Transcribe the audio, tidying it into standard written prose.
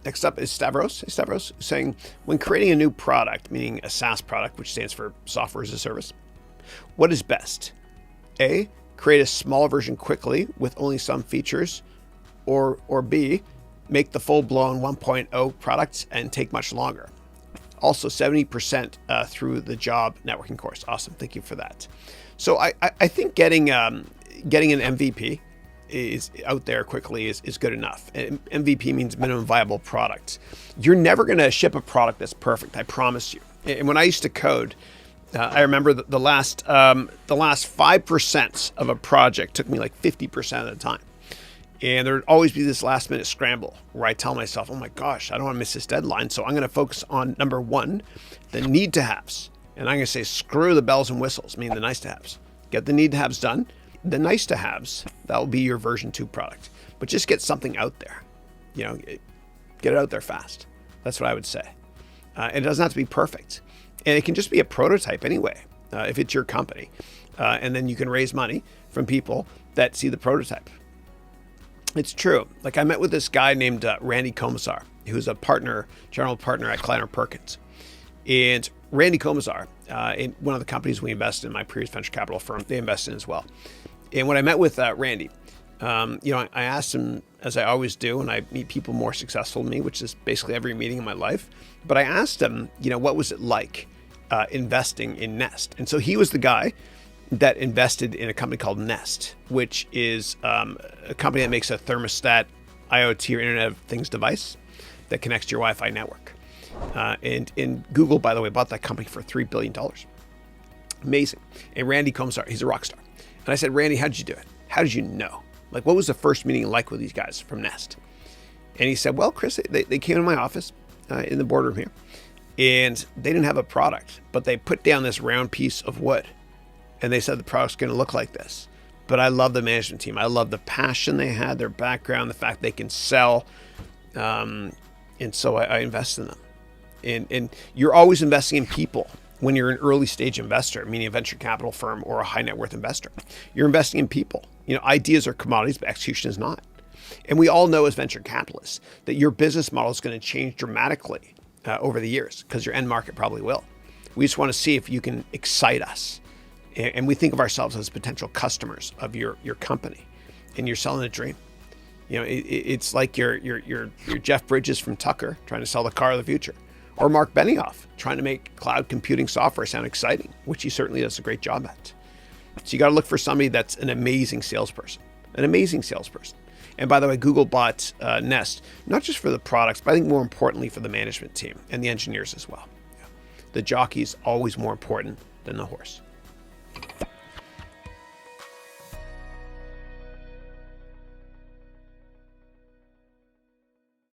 Next up is Stavros. Hey, Stavros, saying, when creating a new product, meaning a SaaS product, which stands for software as a service, what is best? A, create a small version quickly with only some features, or B, make the full-blown 1.0 product and take much longer. Also 70% through the job networking course. Awesome, thank you for that. So I think getting an MVP is out there quickly is good enough. And MVP means minimum viable product. You're never going to ship a product that's perfect, I promise you. And when I used to code, I remember the last 5% of a project took me like 50% of the time. And there'd always be this last minute scramble where I tell myself, oh my gosh, I don't want to miss this deadline. So I'm going to focus on number one, the need to haves. And I'm going to say, screw the bells and whistles, meaning the nice to haves. Get the need to haves done. The nice to haves, that will be your version 2 product. But just get something out there. Get it out there fast. That's what I would say. And it doesn't have to be perfect. And it can just be a prototype anyway, if it's your company. And then you can raise money from people that see the prototype. It's true. Like I met with this guy named Randy Komisar, who's a general partner at Kleiner Perkins. And Randy Komisar, in one of the companies we invested in, my previous venture capital firm, they invested in as well. And when I met with Randy, I asked him, as I always do when I meet people more successful than me, which is basically every meeting in my life, but I asked him, what was it like investing in Nest? And so he was the guy that invested in a company called Nest, which is a company that makes a thermostat IoT or Internet of Things device that connects to your Wi-Fi network. And Google, by the way, bought that company for $3 billion. Amazing. And Randy Komisar, he's a rock star. And I said, Randy, how did you do it? How did you know? Like, what was the first meeting like with these guys from Nest? And he said, well, Chris, they came to my office in the boardroom here, and they didn't have a product, but they put down this round piece of wood. And they said the product's going to look like this. But I love the management team. I love the passion they had, their background, the fact they can sell. And so I invest in them. And you're always investing in people when you're an early stage investor, meaning a venture capital firm or a high net worth investor. You're investing in people. Ideas are commodities, but execution is not. And we all know as venture capitalists that your business model is going to change dramatically over the years because your end market probably will. We just want to see if you can excite us. And we think of ourselves as potential customers of your company, and you're selling a dream. It's like you're Jeff Bridges from Tucker trying to sell the car of the future, or Mark Benioff trying to make cloud computing software sound exciting, which he certainly does a great job at. So you got to look for somebody that's an amazing salesperson. And by the way, Google bought Nest, not just for the products, but I think more importantly for the management team and the engineers as well. The jockey's always more important than the horse.